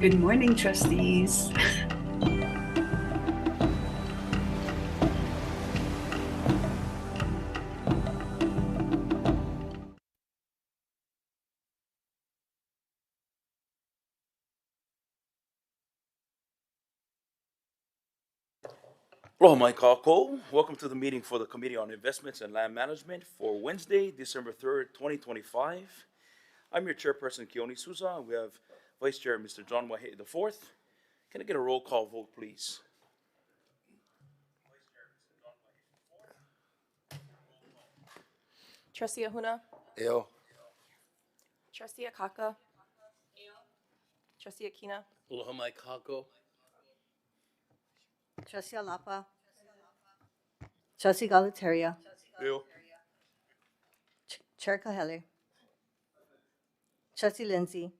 Good morning, trustees. Aloha, Mike Kako. Welcome to the meeting for the Committee on Investments and Land Management for Wednesday, December 3rd, 2025. I'm your chairperson, Keone Souza. We have Vice Chair, Mr. John Wahe IV. Can I get a roll call vote, please? Trustee Ahuna, Eo. Trustee Akaka, Trustee Akina, Aloha mai kako. Trustee Lapa, Trustee Galataria, Eo. Chair Kahele, Trustee Lindsay,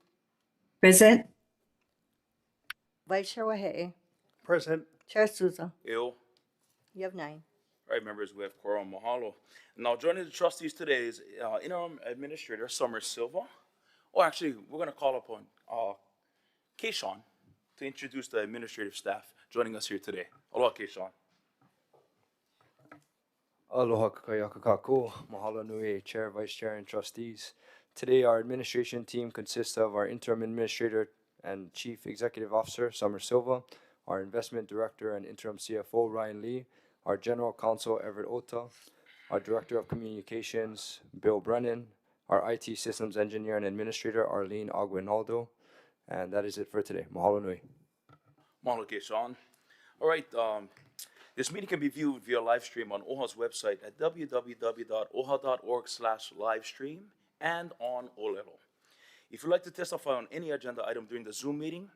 Present. Vice Chair Wahe'e, Present. Chair Souza. Ew. You have 9. All right, members, we have quorum. Mahalo. Now, joining the trustees today is Interim Administrator Summer Silva. Oh, actually, we're going to call upon Keishawn to introduce the administrative staff joining us here today. Aloha, Keishawn. Aloha Kakaʻako Mahalo nui, Chair, Vice Chair, and Trustees. Today, our administration team consists of our Interim Administrator and Chief Executive Officer, Summer Silva, our Investment Director and Interim CFO, Ryan Lee, our General Counsel, Everett Ota, our Director of Communications, Bill Brennan, our IT Systems Engineer and Administrator, Arlene Aguinaldo, and that is it for today. Mahalo nui. Mahalo, Keishawn. All right, this meeting can be viewed via live stream on OHA's website at www.oha.org/livestream and on Olelo. If you'd like to testify on any agenda item during the Zoom meeting,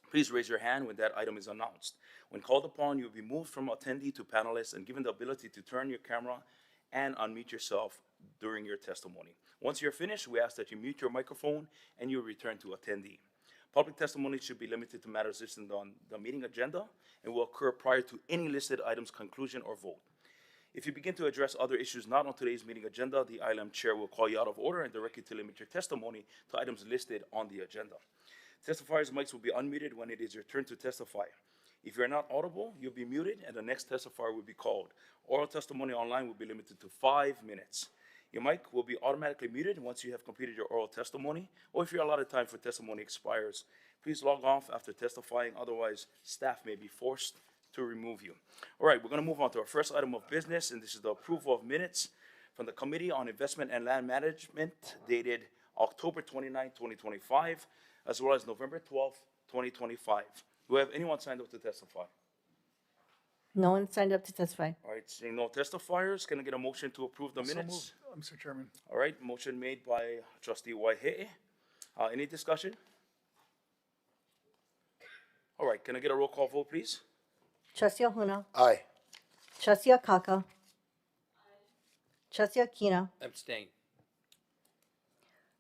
please raise your hand when that item is announced. When called upon, you'll be moved from attendee to panelist and given the ability to turn your camera and unmute yourself during your testimony. Once you're finished, we ask that you mute your microphone and you return to attendee. Public testimony should be limited to matters listed on the meeting agenda and will occur prior to any listed item's conclusion or vote. If you begin to address other issues not on today's meeting agenda, the ILM chair will call you out of order and direct you to limit your testimony to items listed on the agenda. Testifiers' mics will be unmuted when it is your turn to testify. If you're not audible, you'll be muted and the next testifier will be called. Oral testimony online will be limited to 5 minutes. Your mic will be automatically muted once you have completed your oral testimony, or if your allotted time for testimony expires, please log off after testifying, otherwise staff may be forced to remove you. All right, we're gonna move on to our first item of business, and this is the approval of minutes from the Committee on Investment and Land Management dated October 29, 2025, as well as November 12th, 2025. Do we have anyone signed up to testify? No one signed up to testify. All right, seeing no testifiers, can I get a motion to approve the minutes? Mr. Chairman. All right, motion made by Trustee Waihe'e. Any discussion? All right, can I get a roll call vote, please? Trustee Ahuna, Aye. Trustee Akaka, Trustee Akina, Abstain.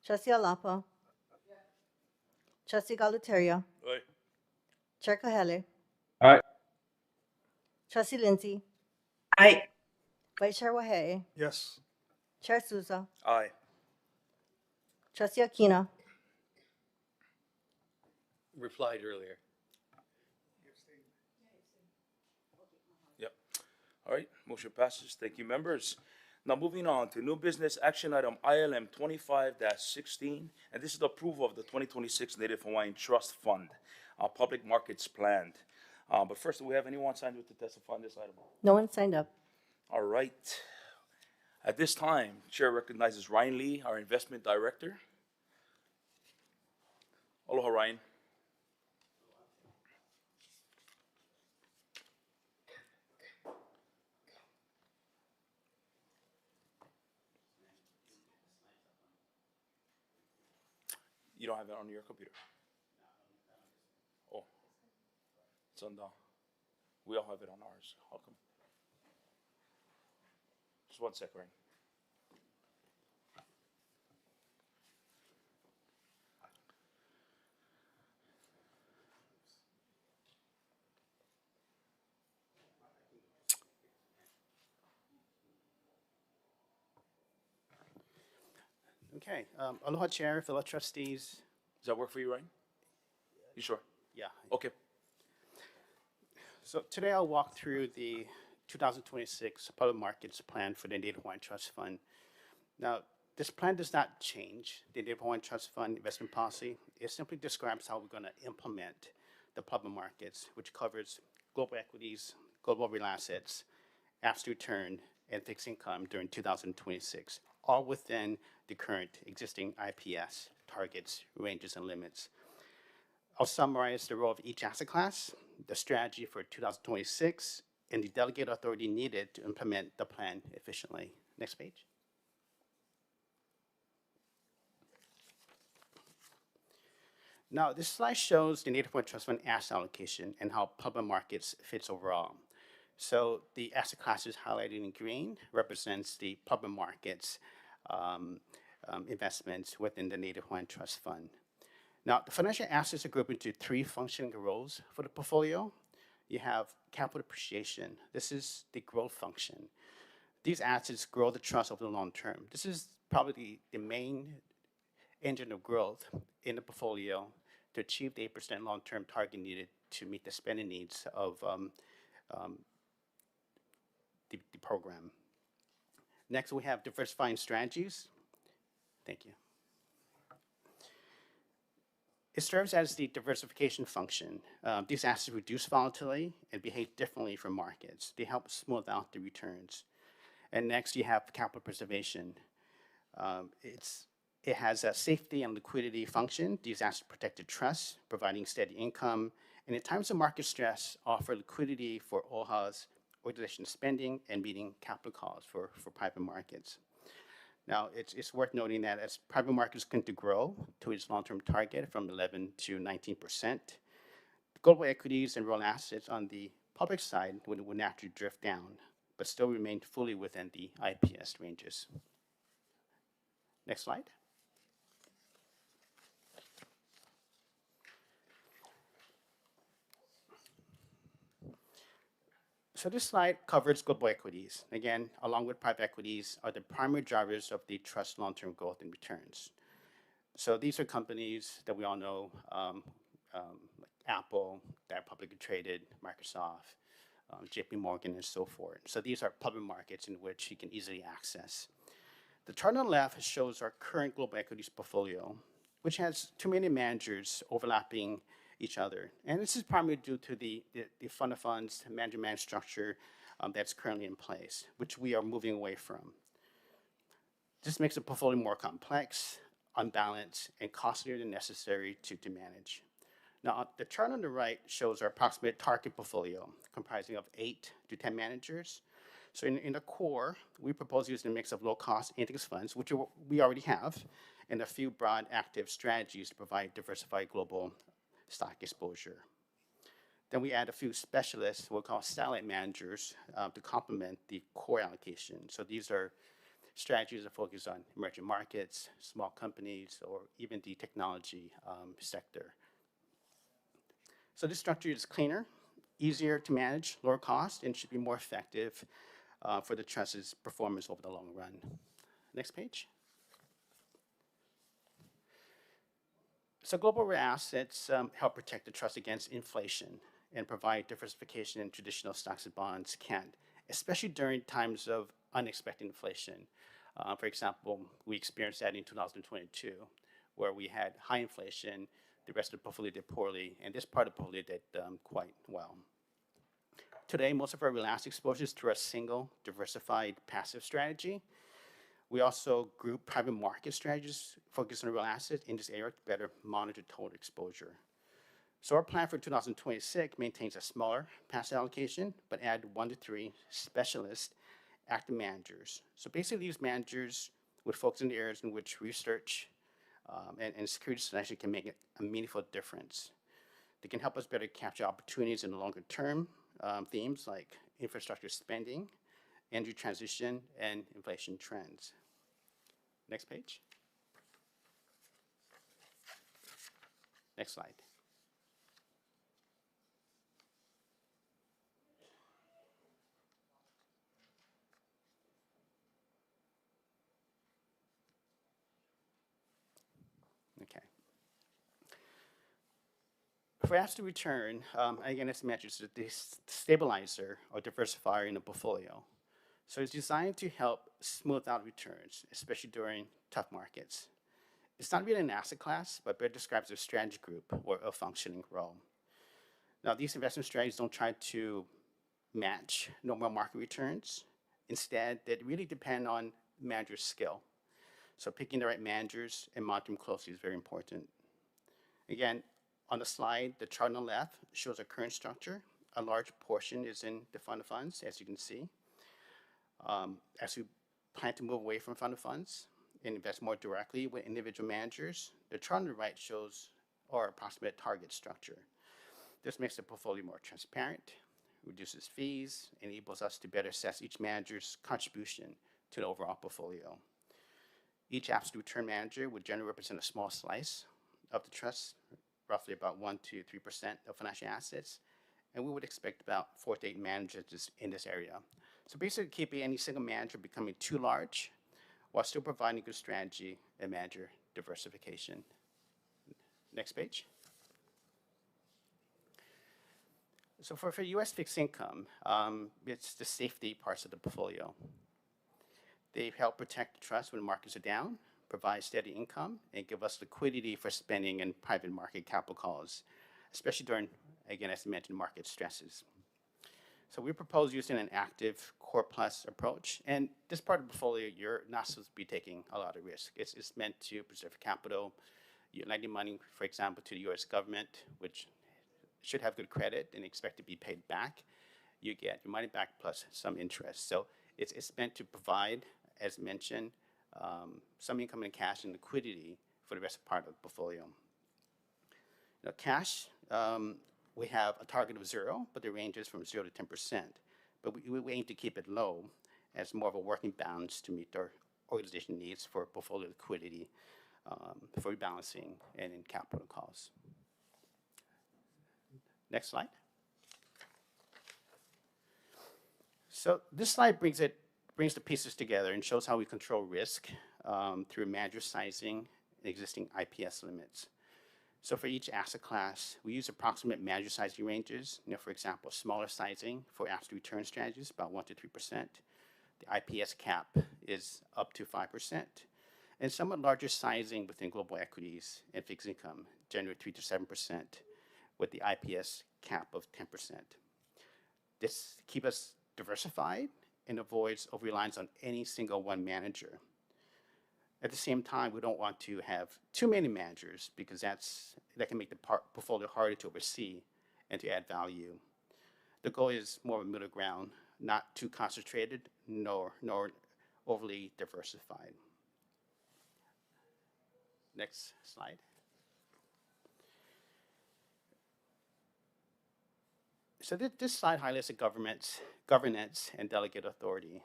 Trustee Lapa, Trustee Galataria, Aye. Chair Kahele, Aye. Trustee Lindsay, Aye. Vice Chair Wahe'e, Yes. Chair Souza, Aye. Trustee Akina, Replied earlier. Yep. All right, motion passes. Thank you, members. Now moving on to new business action item ILM 25-16, and this is the approval of the 2026 Native Hawaiian Trust Fund, public markets planned. But first, do we have anyone signed up to testify on this item? no one signed up. All right. At this time, Chair recognizes Ryan Lee, our investment director. Aloha, Ryan. You don't have it on your computer? Oh, it's on the, we all have it on ours. How come? Just 1 sec, Ryan. Okay, aloha chair, fellow trustees. Does that work for you, Ryan? You sure? Yeah. Okay. So today I'll walk through the 2026 public markets plan for the Native Hawaiian Trust Fund. Now, this plan does not change the Native Hawaiian Trust Fund investment policy. It simply describes how we're going to implement the public markets, which covers global equities, global real assets, absolute return, and fixed income during 2026, all within the current existing IPS targets, ranges, and limits. I'll summarize the role of each asset class, the strategy for 2026, and the delegated authority needed to implement the plan efficiently. Next page. Now, this slide shows the Native Hawaiian Trust Fund asset allocation and how public markets fits overall. So the asset classes highlighted in green represents the public markets investments within the Native Hawaiian Trust Fund. Now, the financial assets are grouped into three functioning roles for the portfolio. You have capital appreciation. This is the growth function. These assets grow the trust over the long term. This is probably the main engine of growth in the portfolio to achieve the 8% long-term target needed to meet the spending needs of the program. Next, we have diversifying strategies. Thank you. It serves as the diversification function. These assets reduce volatility and behave differently from markets. They help smooth out the returns. And next, you have capital preservation. It has a safety and liquidity function. These assets protect the trust, providing steady income, and in times of market stress, offer liquidity for Oʻahu's organization spending and meeting capital calls for private markets. Now, it's worth noting that as private markets continue to grow to its long-term target from 11 to 19%, global equities and real assets on the public side would naturally drift down, but still remain fully within the IPS ranges. Next slide. So this slide covers global equities. Again, along with private equities, are the primary drivers of the trust long-term growth and returns. So these are companies that we all know, like Apple, that are publicly traded, Microsoft, JP Morgan, and so forth. So these are public markets in which you can easily access. The chart on the left shows our current global equities portfolio, which has too many managers overlapping each other. And this is primarily due to the fund of funds management structure that's currently in place, which we are moving away from. This makes the portfolio more complex, unbalanced, and costlier than necessary to manage. Now, the chart on the right shows our approximate target portfolio, comprising of 8 to 10 managers. So in the core, we propose using a mix of low-cost index funds, which we already have, and a few broad active strategies to provide diversified global stock exposure. Then we add a few specialists, we'll call satellite managers, to complement the core allocation. So these are strategies that focus on emerging markets, small companies, or even the technology sector. So this structure is cleaner, easier to manage, lower cost, and should be more effective for the trust's performance over the long run. Next page. So global real assets help protect the trust against inflation and provide diversification in traditional stocks and bonds can't, especially during times of unexpected inflation. For example, we experienced that in 2022, where we had high inflation, the rest of the portfolio did poorly, and this part of the portfolio did quite well. Today, most of our real asset exposure is through a single diversified passive strategy. We also group private market strategies focused on real assets in this area to better monitor total exposure. So our plan for 2026 maintains a smaller passive allocation, but add 1 to 3 specialist active managers. So basically these managers would focus on the areas in which research and security selection can make a meaningful difference. They can help us better capture opportunities in the longer term themes like infrastructure spending, energy transition, and inflation trends. Next page. Next slide. Okay. For absolute return, again, as mentioned, it's the stabilizer or diversifier in a portfolio. So it's designed to help smooth out returns, especially during tough markets. It's not really an asset class, but better describes a strategy group or a functioning role. Now, these investment strategies don't try to match normal market returns. Instead, they really depend on manager's skill. So picking the right managers and monitoring closely is very important. Again, on the slide, the chart on the left shows our current structure. A large portion is in the fund of funds, as you can see. As we plan to move away from fund of funds and invest more directly with individual managers, the chart on the right shows our approximate target structure. This makes the portfolio more transparent, reduces fees, enables us to better assess each manager's contribution to the overall portfolio. Each absolute return manager would generally represent a small slice of the trust, roughly about 1 to 3% of financial assets, and we would expect about 4 to 8 managers in this area. So basically keeping any single manager becoming too large while still providing good strategy and manager diversification. Next page. So for US fixed income, it's the safety parts of the portfolio. They help protect the trust when markets are down, provide steady income, and give us liquidity for spending in private market capital calls, especially during, again, as I mentioned, market stresses. So we propose using an active core plus approach, and this part of the portfolio, you're not supposed to be taking a lot of risk. It's meant to preserve capital. You're lending money, for example, to the US government, which should have good credit and expect to be paid back. You get your money back plus some interest. So it's meant to provide, as mentioned, some income and cash and liquidity for the rest of part of the portfolio. Now, cash, we have a target of 0, but the range is from 0 to 10%. But we aim to keep it low as more of a working balance to meet our organization needs for portfolio liquidity, for rebalancing, and in capital calls. Next slide. So this slide brings the pieces together and shows how we control risk through manager sizing and existing IPS limits. So for each asset class, we use approximate manager sizing ranges. For example, smaller sizing for absolute return strategies, about 1 to 3%. The IPS cap is up to 5%. And somewhat larger sizing within global equities and fixed income, generally 3 to 7%, with the IPS cap of 10%. This keeps us diversified and avoids over-reliance on any single one manager. At the same time, we don't want to have too many managers because that can make the portfolio harder to oversee and to add value. The goal is more of a middle ground, not too concentrated nor overly diversified. Next slide. So this slide highlights the governance and delegate authority,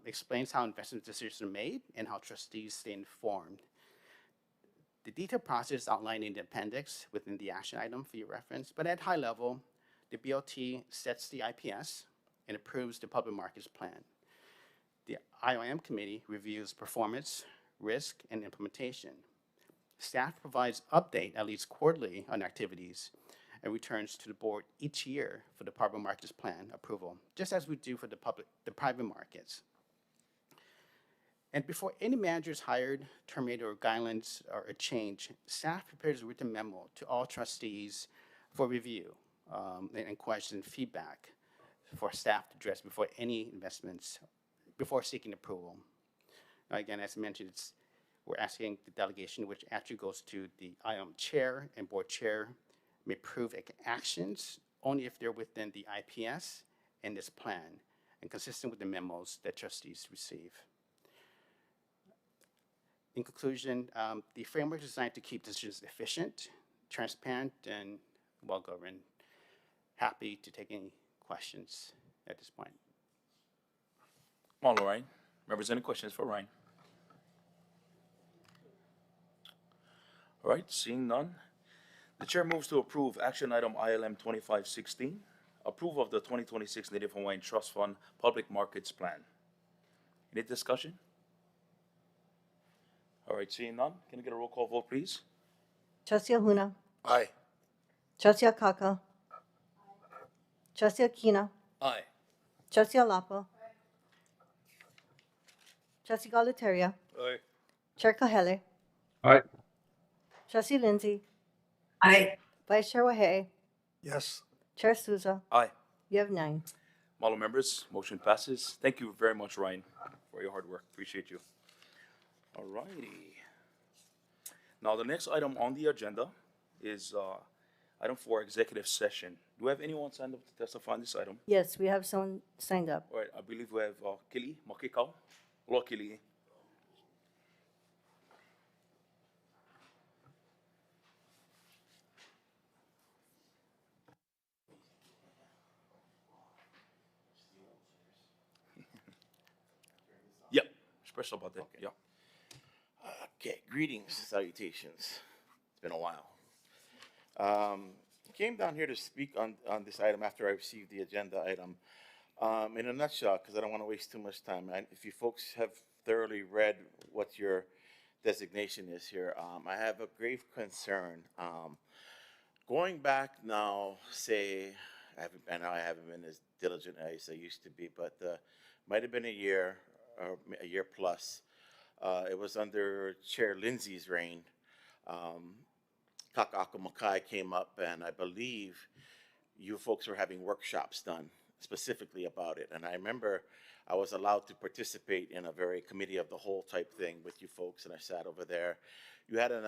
explains how investment decisions are made and how trustees stay informed. The detailed process is outlined in the appendix within the action item for your reference, but at high level, the BOT sets the IPS and approves the public markets plan. The ILM committee reviews performance, risk, and implementation. Staff provides update at least quarterly on activities and returns to the board each year for the public markets plan approval, just as we do for the private markets. And before any manager is hired, terminated, or guidelines are changed, staff prepares a written memo to all trustees for review and question feedback for staff to address before any investments, before seeking approval. Now, again, as I mentioned, we're asking the delegation, which actually goes to the ILM chair and board chair, may approve actions only if they're within the IPS and this plan and consistent with the memos that trustees receive. In conclusion, the framework is designed to keep decisions efficient, transparent, and well-governed. Happy to take any questions at this point. Come on, Lorraine. Representing questions for Ryan. All right, seeing none. The chair moves to approve action item ILM 2516, approval of the 2026 Native Hawaiian Trust Fund Public Markets Plan. Any discussion? All right, seeing none, can I get a roll call vote, please? Trustee Ahuna, Aye. Trustee Akaka. Trustee Akina. Aye. Trustee Alapa. Trustee Galutaria. Aye. Chair Kahele. Aye. Trustee Lindsay. I, Vice Chair Wahe. Yes. Chair Souza. Aye. You have 9. Model members, motion passes. Thank you very much, Ryan, for your hard work. Appreciate you. All righty. Now, the next item on the agenda is item 4, executive session. Do we have anyone signed up to testify on this item? Yes, we have someone signed up. All right, I believe we have Kili Makikau. Hello, Kili. Yep, special about that. Yeah. Okay, greetings, salutations. It's been a while. Came down here to speak on this item after I received the agenda item. In a nutshell, because I don't want to waste too much time, if you folks have thoroughly read what your designation is here, I have a grave concern. Going back now, say, I know I haven't been as diligent as I used to be, but might have been a year or a year plus. It was under Chair Lindsay's reign. Kakaʻako Makai came up, and I believe you folks were having workshops done specifically about it. And I remember I was allowed to participate in a very committee of the whole type thing with you folks, and I sat over there. You had an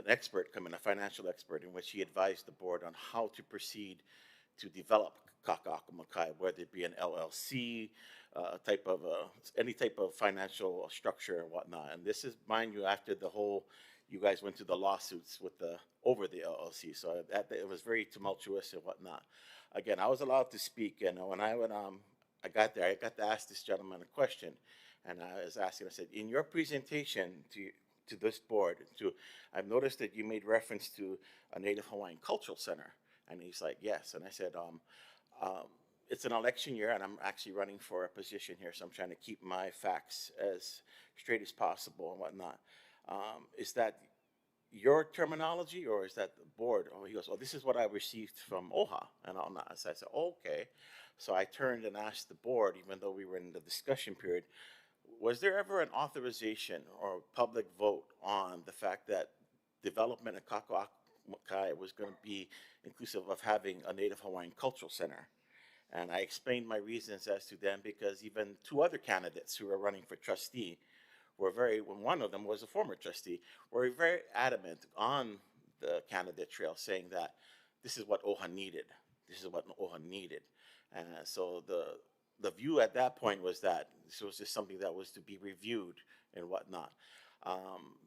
expert come in, a financial expert, in which he advised the board on how to proceed to develop Kakaʻako Makai, whether it be an LLC, any type of financial structure and whatnot. And this is, mind you, after the whole, you guys went to the lawsuits with over the LLC. So it was very tumultuous and whatnot. Again, I was allowed to speak, and when I got there, I got to ask this gentleman a question, and I was asking, I said, in your presentation to this board, I've noticed that you made reference to a Native Hawaiian Cultural Center. And he's like, yes. And I said, it's an election year, and I'm actually running for a position here, so I'm trying to keep my facts as straight as possible and whatnot. Is that your terminology, or is that the board? Oh, he goes, oh, this is what I received from Oʻahu. And I'm not. So I said, oh, okay. So I turned and asked the board, even though we were in the discussion period, was there ever an authorization or public vote on the fact that development of Kakaʻako Makai was going to be inclusive of having a Native Hawaiian Cultural Center? And I explained my reasons as to them, because even 2 other candidates who were running for trustee were one of them was a former trustee, were very adamant on the candidate trail, saying that this is what Oʻahu needed. This is what Oʻahu needed. And so the view at that point was that this was just something that was to be reviewed and whatnot.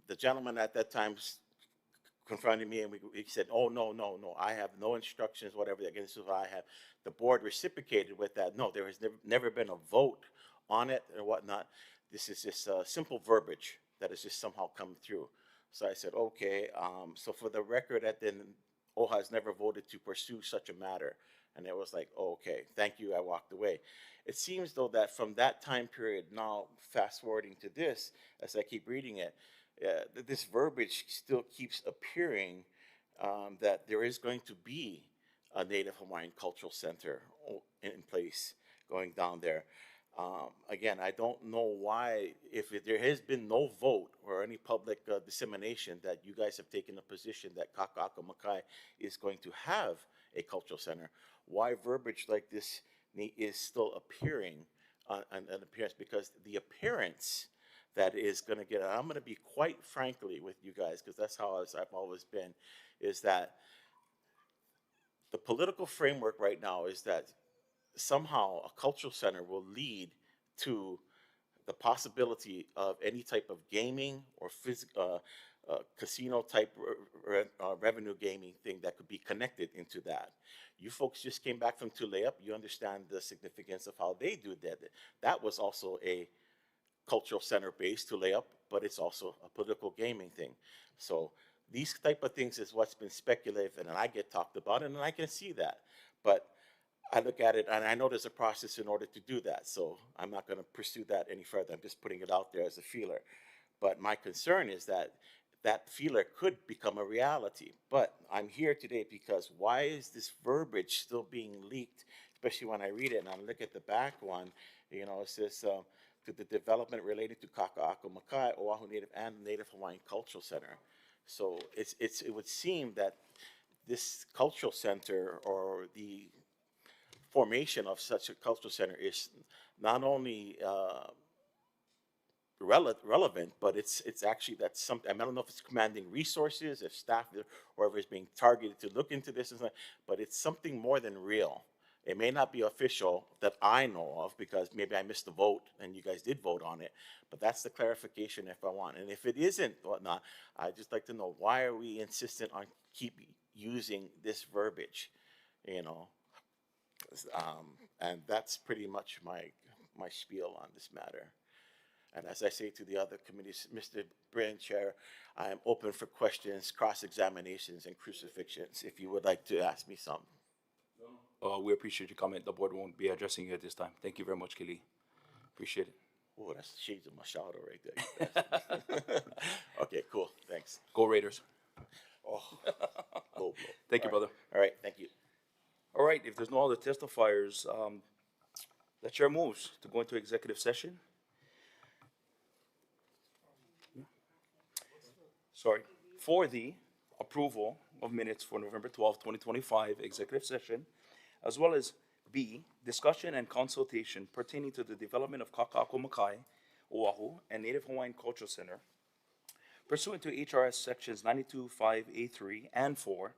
The gentleman at that time confronted me, and he said, oh, no, I have no instructions, whatever, again, this is what I have. The board reciprocated with that. No, there has never been a vote on it or whatnot. This is just simple verbiage that has just somehow come through. So I said, okay, so for the record, Oʻahu has never voted to pursue such a matter. And it was like, oh, okay, thank you, I walked away. It seems, though, that from that time period, now fast forwarding to this, as I keep reading it, this verbiage still keeps appearing, that there is going to be a Native Hawaiian Cultural Center in place going down there. Again, I don't know why, if there has been no vote or any public dissemination that you guys have taken a position that Kakaʻako Makai is going to have a cultural center, why verbiage like this is still appearing on an appearance, because the appearance that is going to get, and I'm going to be quite frankly with you guys, because that's how I've always been, is that the political framework right now is that somehow a cultural center will lead to the possibility of any type of gaming or casino type revenue gaming thing that could be connected into that. You folks just came back from Tulayup. You understand the significance of how they do that. That was also a cultural center based Tulayup, but it's also a political gaming thing. So these type of things is what's been speculative, and I get talked about, and I can see that. But I look at it, and I know there's a process in order to do that, so I'm not going to pursue that any further. I'm just putting it out there as a feeler. But my concern is that that feeler could become a reality. But I'm here today because why is this verbiage still being leaked, especially when I read it and I look at the back one, you know, it says, to the development related to Kakaʻako Makai, Oʻahu Native and Native Hawaiian Cultural Center. So it would seem that this cultural center or the formation of such a cultural center is not only relevant, but it's actually that's something. I don't know if it's commanding resources, if staff or if it's being targeted to look into this, but it's something more than real. It may not be official that I know of because maybe I missed the vote and you guys did vote on it, but that's the clarification if I want. And if it isn't whatnot, I'd just like to know why are we insistent on keep using this verbiage, you know? And that's pretty much my spiel on this matter. And as I say to the other committees, Mr. Brain Chair, I am open for questions, cross-examinations, and crucifixions if you would like to ask me some. We appreciate your comment. The board won't be addressing you at this time. Thank you very much, Kili. Appreciate it. Oh, that's shades of Machado right there. Okay, cool. Thanks. Go Raiders. Oh, cool. Thank you, brother. All right, thank you. All right, if there's no other testifiers, the chair moves to go into executive session. Sorry, for the approval of minutes for November 12th, 2025 executive session, as well as B, discussion and consultation pertaining to the development of Kakaʻako Makai, Oʻahu, and Native Hawaiian Cultural Center, pursuant to HRS Sections 92.5A3 and 4,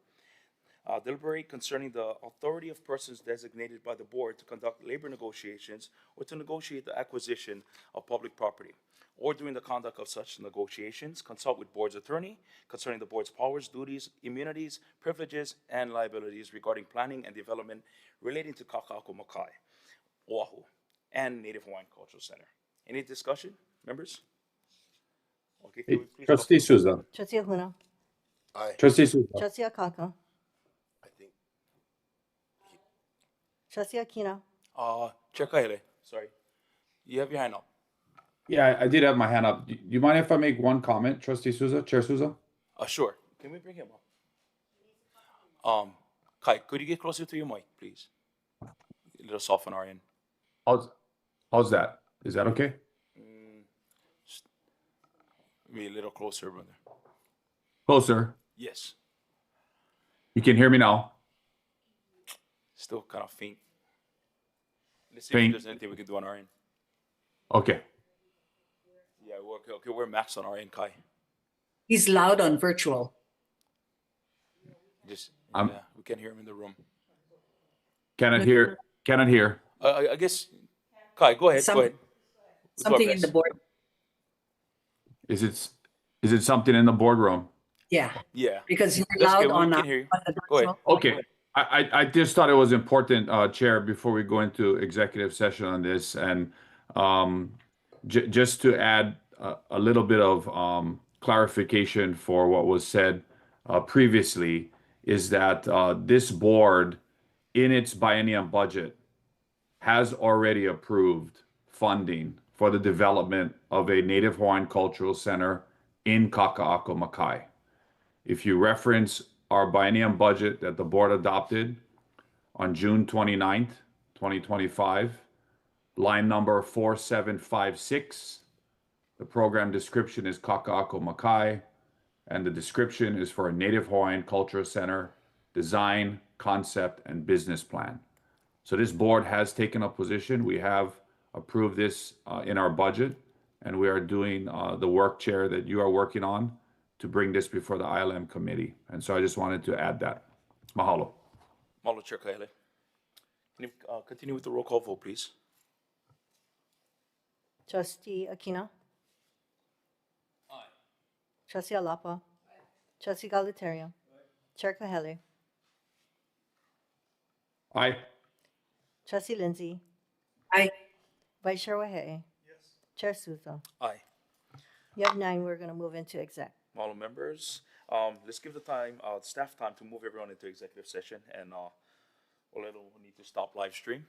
deliberate concerning the authority of persons designated by the board to conduct labor negotiations or to negotiate the acquisition of public property, or during the conduct of such negotiations, consult with board's attorney concerning the board's powers, duties, immunities, privileges, and liabilities regarding planning and development relating to Kakaʻako Makai, Oʻahu, and Native Hawaiian Cultural Center. Any discussion, members? Okay, can we please Trustee Souza. Trustee Ahuna. Trustee Souza. Trustee Akaka. I think Trustee Akina. Chair Kahele, sorry. You have your hand up. Yeah, I did have my hand up. Do you mind if I make one comment, Trustee Souza, Chair Souza? Sure. Can we bring him up? Kai, could you get closer to your mic, please? A little soft on our end. How's that? Is that okay? Be a little closer, brother. Closer. Yes. You can hear me now? Still kind of faint. Let's see Faint. if there's anything we can do on our end. Okay. Yeah, we're max on our end, Kai. He's loud on virtual. Just, I'm- yeah, we can hear him in the room. Cannot hear. Cannot hear. I guess, Kai, go ahead. Some- Go ahead. We'll do our Something in the best. board. Is it something in the boardroom? Yeah, Yeah. because you're That's loud good. We on can hear you. the Go ahead. virtual. Okay. I just thought it was important, Chair, before we go into executive session on this, and just to add a little bit of clarification for what was said previously, is that this board, in its biennium budget, has already approved funding for the development of a Native Hawaiian Cultural Center in Kakaʻako Makai. If you reference our biennium budget that the board adopted on June 29th, 2025, line number 4756, the program description is Kakaʻako Makai, and the description is for a Native Hawaiian Cultural Center design, concept, and business plan. So this board has taken a position. We have approved this in our budget, and we are doing the work, Chair, that you are working on to bring this before the ILM committee. And so I just wanted to add that. Mahalo. Mahalo, Chair Kahele. Can you continue with the roll call vote, please? Trustee Akina. Trustee Alapa. Trustee Galatario. Chair Kahele. Aye. Trustee Lindsay. Aye. Vice Chair Wahehe. Yes. Chair Souza. Aye. You have 9. We're going to move into exec. Mahalo, members. Let's give the staff time to move everyone into executive session, and we'll need to stop live stream.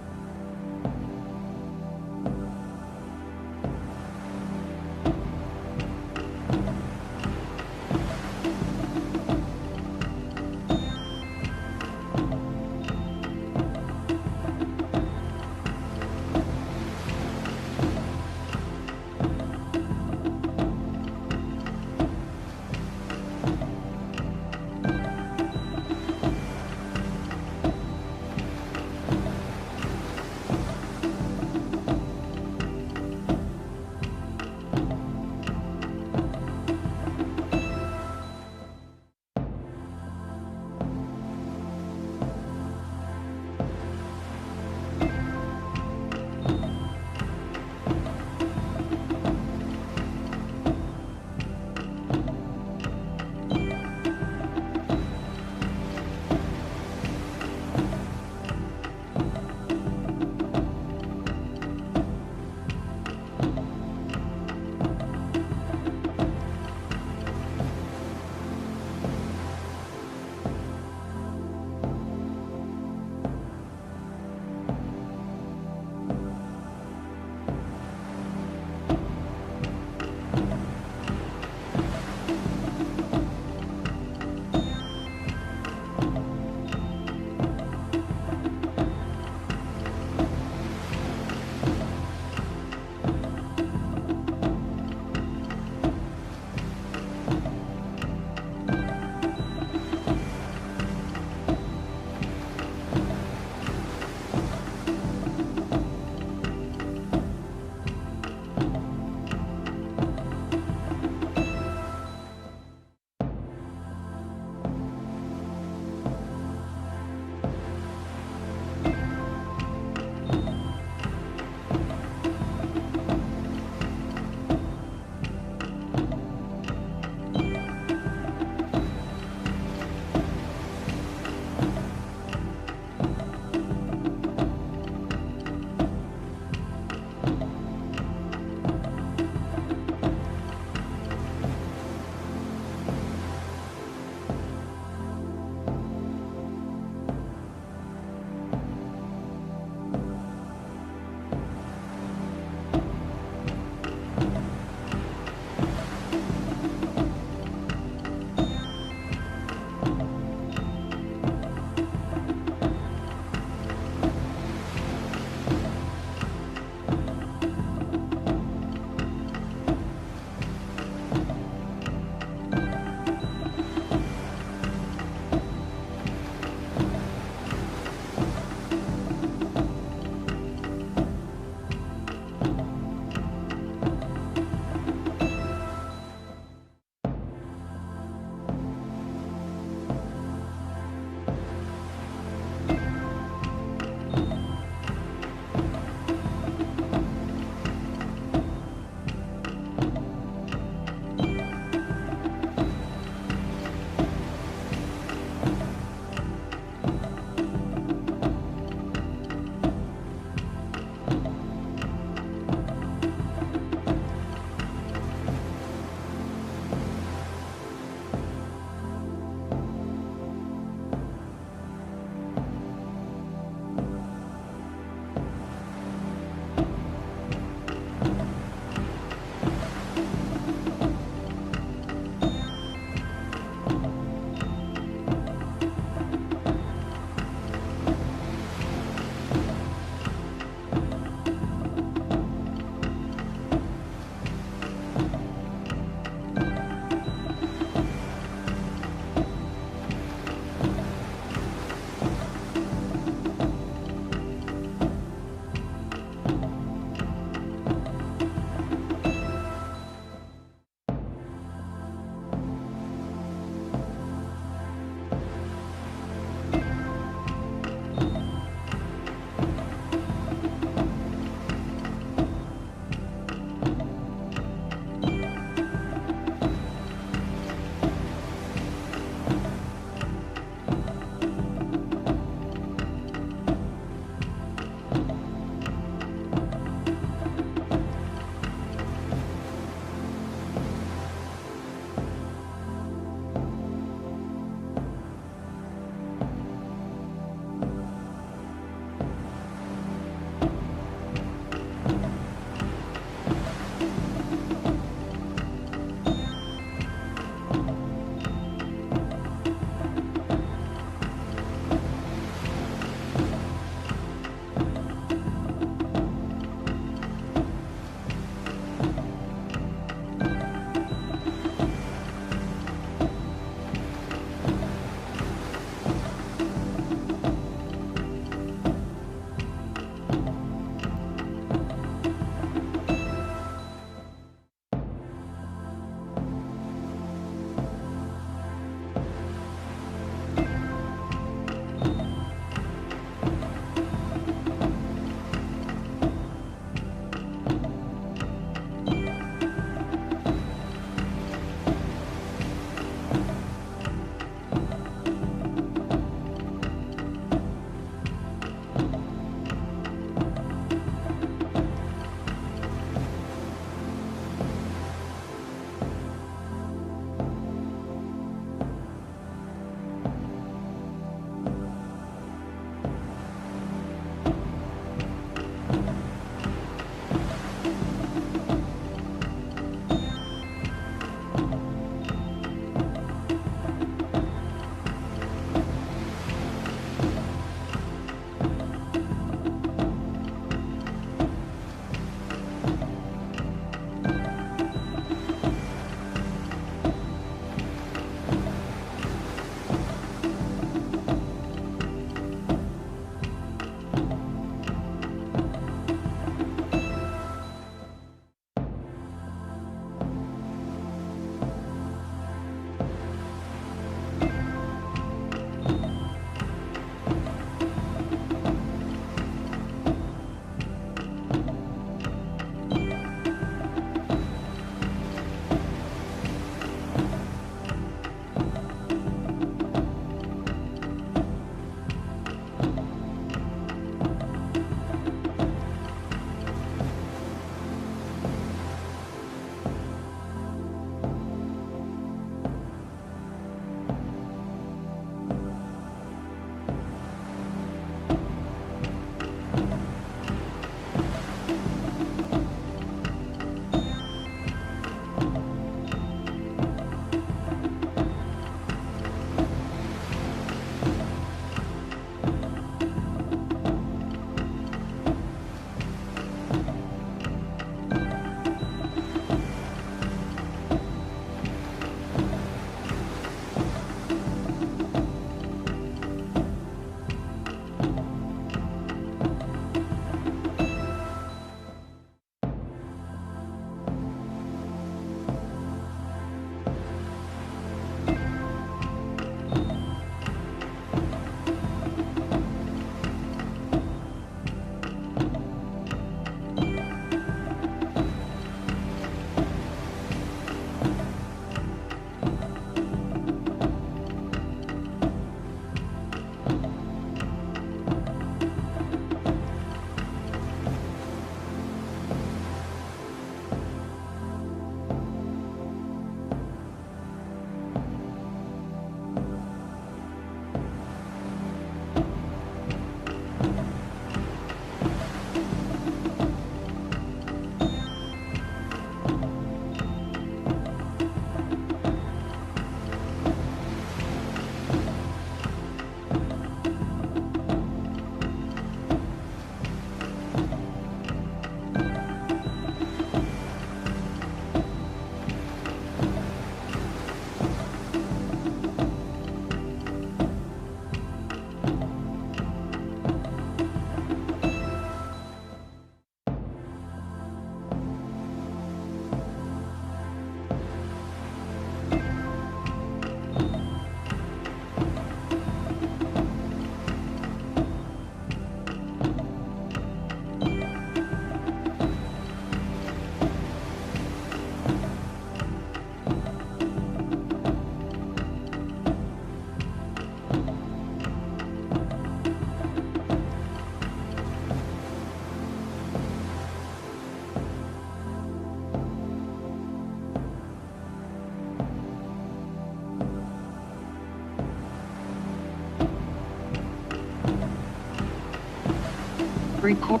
Record.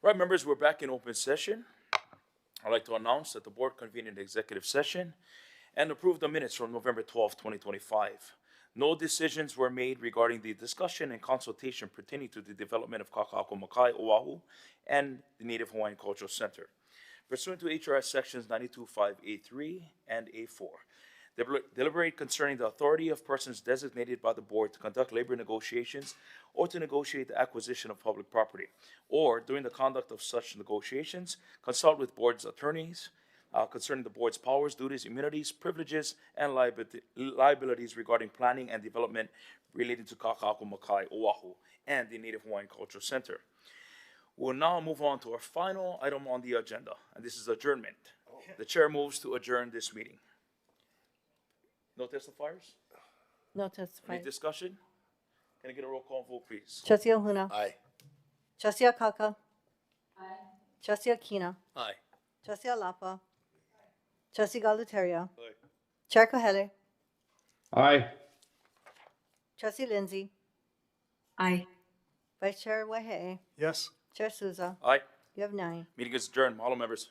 All right, members, we're back in open session. I'd like to announce that the board convened an executive session and approved the minutes from November 12, 2025. No decisions were made regarding the discussion and consultation pertaining to the development of Kakaʻako Makai, Oʻahu, and the Native Hawaiian Cultural Center. Pursuant to HRS Sections 92.5A3 and A4, deliberate concerning the authority of persons designated by the board to conduct labor negotiations or to negotiate the acquisition of public property, or during the conduct of such negotiations, consult with board's attorneys concerning the board's powers, duties, immunities, privileges, and liabilities regarding planning and development relating to Kakaʻako Makai, Oʻahu, and the Native Hawaiian Cultural Center. We'll now move on to our final item on the agenda, and this is adjournment. The chair moves to adjourn this meeting. No testifiers? No Any testifying. discussion? Can I get a roll call vote, please? Trustee Ahuna. Aye. Trustee Akaka. Trustee Akina. Aye. Trustee Alapa. Trustee Galuteria. Aye. Chair Kohele. Aye. Trustee Lindsay. Aye. Vice Chair Wahe'e. Yes. Chair Souza. Aye. You have 9. Meeting is adjourned. Mahalo, members.